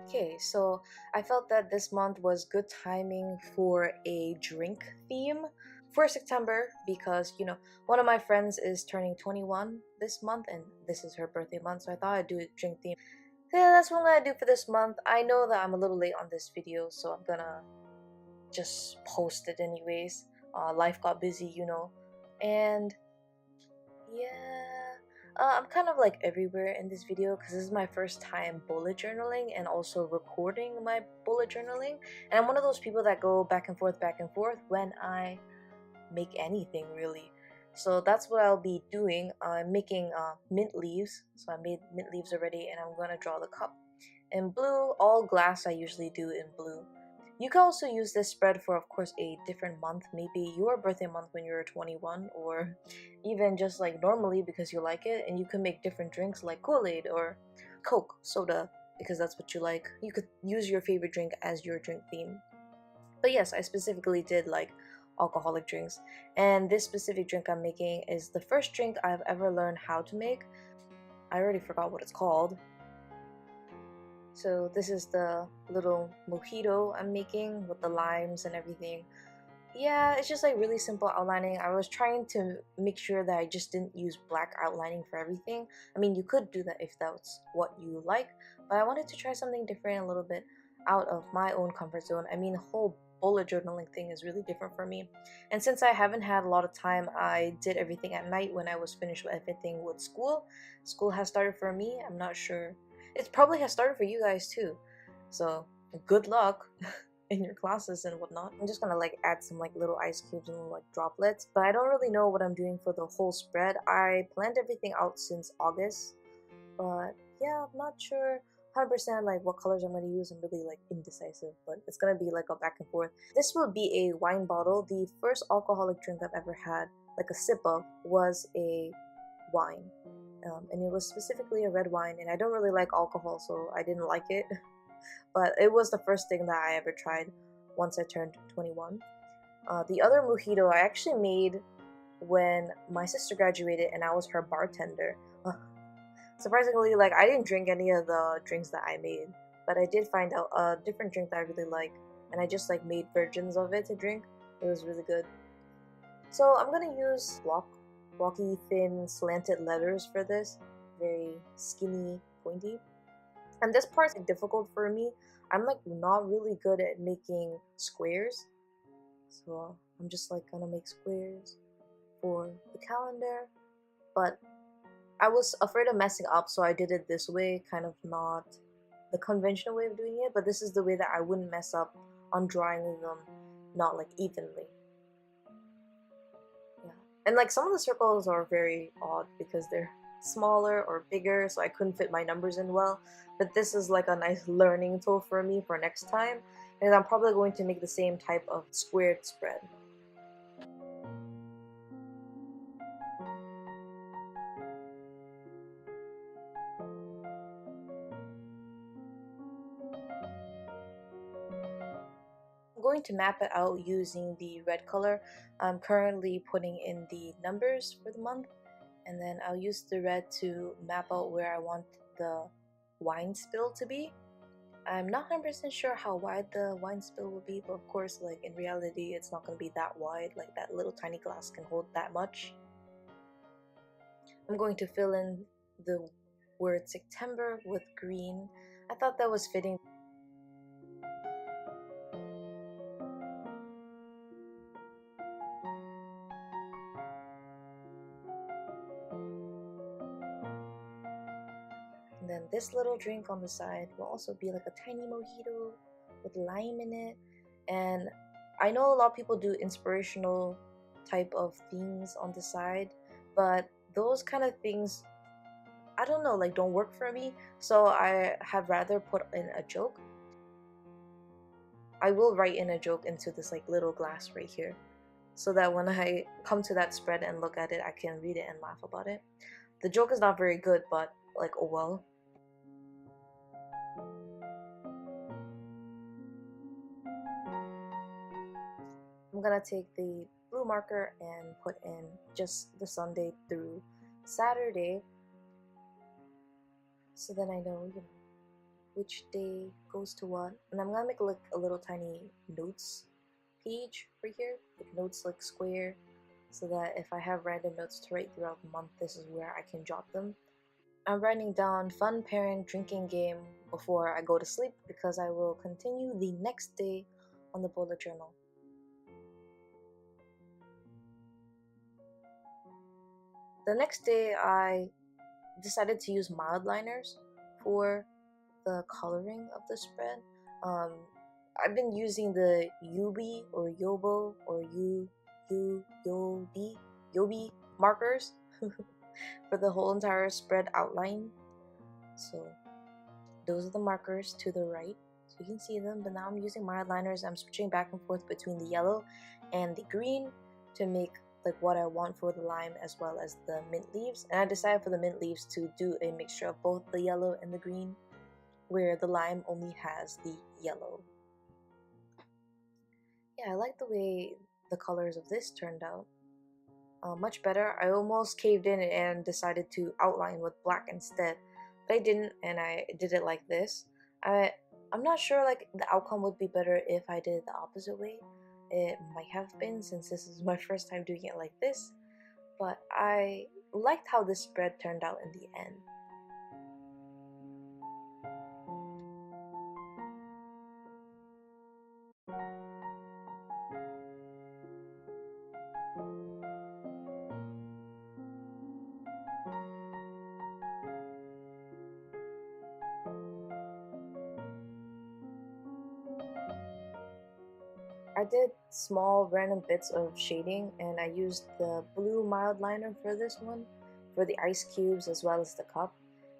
Okay, so I felt that this month was good timing for a drink theme for September because, one of my friends is turning 21 this month and this is her birthday month, so I thought I'd do a drink theme. Yeah, that's what I'm gonna do for this month. I know that I'm a little late on this video, so I'm gonna just post it anyways. Life got busy. And yeah, I'm kind of like everywhere in this video because this is my first time bullet journaling and also recording my bullet journaling. And I'm one of those people that go back and forth when I make anything really. So that's what I'll be doing. I'm making mint leaves. So I made mint leaves already and I'm gonna draw the cup. In blue, all glass I usually do in blue. You can also use this spread for, of course, a different month, maybe your birthday month when you're 21, or even just like normally because you like it, and you can make different drinks like Kool-Aid or Coke, soda, because that's what you like. You could use your favorite drink as your drink theme. But yes, I specifically did like alcoholic drinks, and this specific drink I'm making is the first drink I've ever learned how to make. I already forgot what it's called. So this is the little mojito I'm making with the limes and everything. Yeah, it's just like really simple outlining. I was trying to make sure that I just didn't use black outlining for everything. I mean, you could do that if that's what you like, but I wanted to try something different, a little bit out of my own comfort zone. I mean, the whole bullet journaling thing is really different for me. And since I haven't had a lot of time, I did everything at night when I was finished with everything with school. School has started for me. I'm not sure. It probably has started for you guys too. So, good luck in your classes and whatnot. I'm just gonna like add some like little ice cubes and like droplets, but I don't really know what I'm doing for the whole spread. I planned everything out since August, but yeah, I'm not sure 100% like what colors I'm gonna use. I'm really like indecisive, but it's gonna be like a back and forth. This will be a wine bottle. The first alcoholic drink I've ever had, like a sip of, was a wine. And it was specifically a red wine, and I don't really like alcohol, so I didn't like it. But it was the first thing that I ever tried once I turned 21. The other mojito I actually made when my sister graduated and I was her bartender. Surprisingly, like I didn't drink any of the drinks that I made, but I did find out a different drink that I really like, and I just like made versions of it to drink. It was really good. So I'm gonna use blocky, thin, slanted letters for this. Very skinny, pointy. And this part's like, difficult for me. I'm like not really good at making squares. So I'm just like gonna make squares for the calendar. But I was afraid of messing up, so I did it this way, kind of not the conventional way of doing it, but this is the way that I wouldn't mess up on drawing them not like evenly. Yeah. And like some of the circles are very odd because they're smaller or bigger, so I couldn't fit my numbers in well. But this is like a nice learning tool for me for next time, and I'm probably going to make the same type of squared spread. I'm going to map it out using the red color. I'm currently putting in the numbers for the month, and then I'll use the red to map out where I want the wine spill to be. I'm not 100% sure how wide the wine spill will be, but of course, like in reality, it's not going to be that wide. Like that little tiny glass can hold that much. I'm going to fill in the word September with green. I thought that was fitting. And then this little drink on the side will also be like a tiny mojito with lime in it. And I know a lot of people do inspirational type of themes on the side, but those kind of things, I don't know, like don't work for me. So I have rather put in a joke. I will write in a joke into this like little glass right here, so that when I come to that spread and look at it, I can read it and laugh about it. The joke is not very good, but like, oh well. I'm gonna take the blue marker and put in just the Sunday through Saturday, so then I know, which day goes to what. And I'm gonna make like a little tiny notes page right here, like notes like square, so that if I have random notes to write throughout the month, this is where I can jot them. I'm writing down fun parent drinking game before I go to sleep because I will continue the next day on the bullet journal. The next day, I decided to use mild liners for the coloring of the spread. Um, I've been using the Yubi or Yobo or Yobi markers for the whole entire spread outline. So those are the markers to the right, so you can see them. But now I'm using mild liners. I'm switching back and forth between the yellow and the green to make like what I want for the lime as well as the mint leaves. And I decided for the mint leaves to do a mixture of both the yellow and the green, where the lime only has the yellow. Yeah, I like the way the colors of this turned out. Much better. I almost caved in and decided to outline with black instead, but I didn't, and I did it like this. I'm not sure like the outcome would be better if I did it the opposite way. It might have been, since this is my first time doing it like this, but I liked how this spread turned out in the end. I did small random bits of shading, and I used the blue mild liner for this one, for the ice cubes as well as the cup.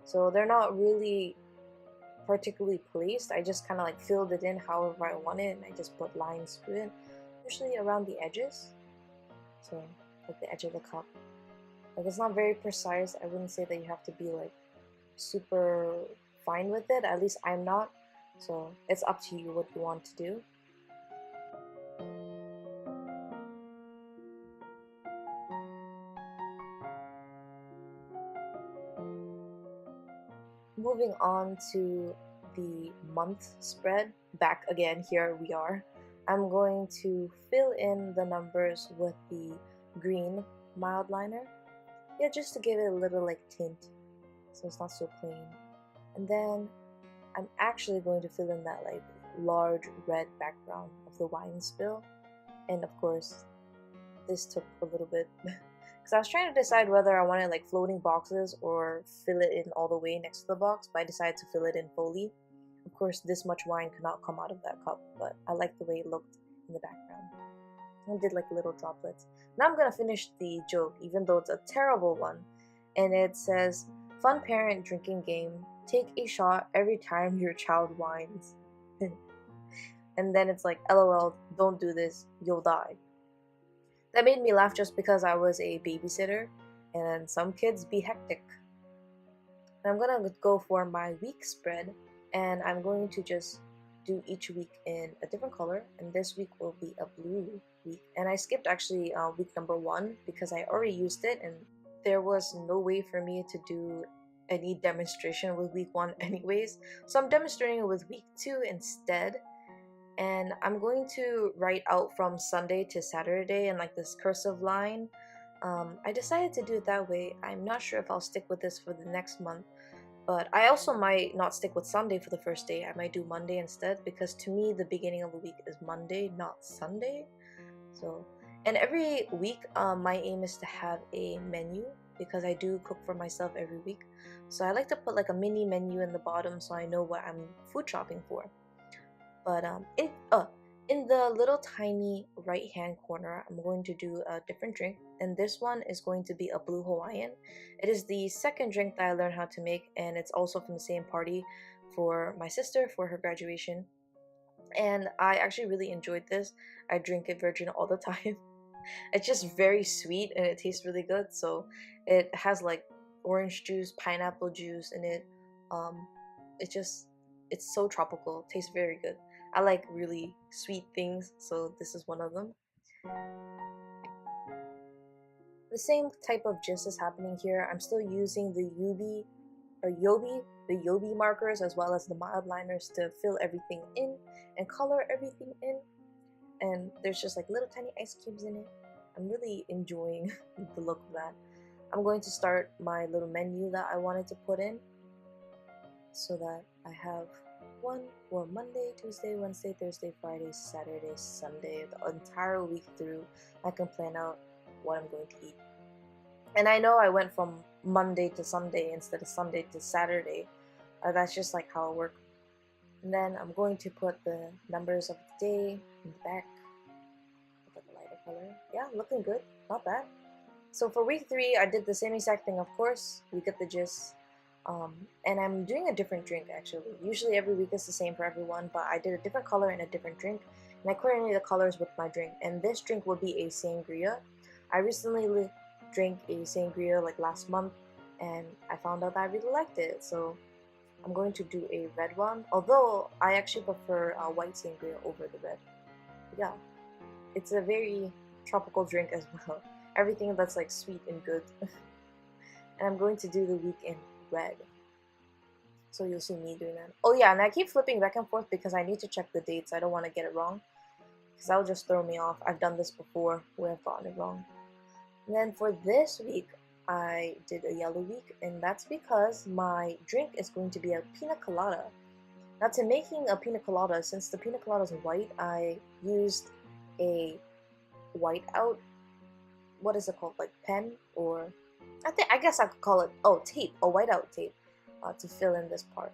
So they're not really particularly placed. I just kind of like filled it in however I wanted, and I just put lines through it, usually around the edges. So like the edge of the cup. Like it's not very precise. I wouldn't say that you have to be like super fine with it. At least I'm not. So it's up to you what you want to do. Moving on to the month spread, back again, here we are. I'm going to fill in the numbers with the green mild liner. Yeah, just to give it a little like tint, so it's not so plain. And then I'm actually going to fill in that like large red background of the wine spill. And of course, this took a little bit because I was trying to decide whether I wanted like floating boxes or fill it in all the way next to the box, but I decided to fill it in fully. Of course, this much wine could not come out of that cup, but I liked the way it looked in the background. I did like little droplets. Now I'm gonna finish the joke, even though it's a terrible one. And it says, fun parent drinking game. Take a shot every time your child whines. And then it's like, LOL, don't do this, you'll die. That made me laugh just because I was a babysitter, and some kids be hectic. And I'm gonna go for my week spread, and I'm going to just do each week in a different color, and this week will be a blue week. And I skipped actually week number 1 because I already used it, and there was no way for me to do any demonstration with week 1 anyways. So I'm demonstrating it with week 2 instead. And I'm going to write out from Sunday to Saturday in like this cursive line. I decided to do it that way. I'm not sure if I'll stick with this for the next month, but I also might not stick with Sunday for the first day. I might do Monday instead, because to me the beginning of the week is Monday, not Sunday. So, and every week, my aim is to have a menu because I do cook for myself every week. So I like to put like a mini menu in the bottom so I know what I'm food shopping for. But in the little tiny right hand corner, I'm going to do a different drink, and this one is going to be a blue Hawaiian. It is the second drink that I learned how to make, and it's also from the same party for my sister for her graduation. And I actually really enjoyed this. I drink it virgin all the time. It's just very sweet and it tastes really good. So it has like orange juice, pineapple juice in it. Um, it just it's so tropical. Tastes very good. I like really sweet things, so this is one of them. The same type of gist is happening here. I'm still using the Yubi or Yobi the Yobi markers as well as the mild liners to fill everything in and color everything in. And there's just like little tiny ice cubes in it. I'm really enjoying the look of that. I'm going to start my little menu that I wanted to put in so that I have one for Monday, Tuesday, Wednesday, Thursday, Friday, Saturday, Sunday, the entire week through. I can plan out what I'm going to eat. And I know I went from Monday to Sunday instead of Sunday to Saturday. That's just like how it works. And then I'm going to put the numbers of the day in the back with a lighter color. Yeah, looking good, not bad. So for week 3, I did the same exact thing, of course. You get the gist. And I'm doing a different drink actually. Usually every week is the same for everyone, but I did a different color and a different drink. And I coordinated the colors with my drink. And this drink will be a sangria. I recently drank a sangria like last month, and I found out that I really liked it. So I'm going to do a red one. Although I actually prefer white sangria over the red. Yeah, it's a very tropical drink as well. Everything that's like sweet and good. And I'm going to do the week in red. So you'll see me doing that. Oh yeah, and I keep flipping back and forth because I need to check the dates. I don't want to get it wrong, because that'll just throw me off. I've done this before where I've gotten it wrong. And then for this week, I did a yellow week, and that's because my drink is going to be a pina colada. Now to making a pina colada, since the pina colada is white, I used a whiteout, what is it called, like pen, or I guess I could call it, tape, a whiteout tape, to fill in this part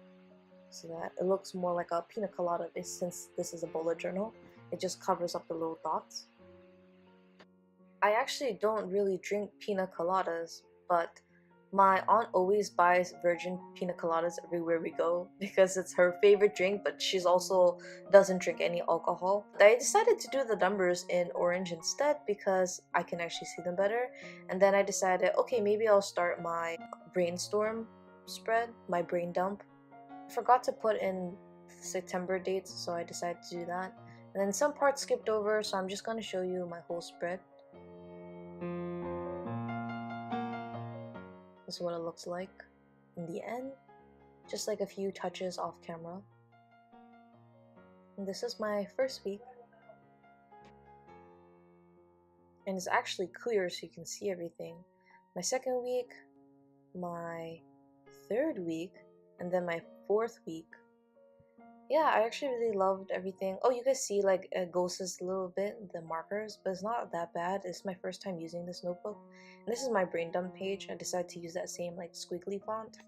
so that it looks more like a pina colada. Since this is a bullet journal, it just covers up the little dots. I actually don't really drink pina coladas, but my aunt always buys virgin pina coladas everywhere we go because it's her favorite drink, but she's also doesn't drink any alcohol. I decided to do the numbers in orange instead because I can actually see them better. And then I decided, okay, maybe I'll start my brainstorm spread, my brain dump. I forgot to put in September dates, so I decided to do that. And then some parts skipped over, so I'm just going to show you my whole spread. This is what it looks like in the end, just like a few touches off camera. And this is my first week, and it's actually clear so you can see everything. My second week, my third week, and then my fourth week. Yeah, I actually really loved everything. Oh, you guys see like it ghosted a little bit, the markers, but it's not that bad. It's my first time using this notebook. And this is my brain dump page. I decided to use that same like squiggly font.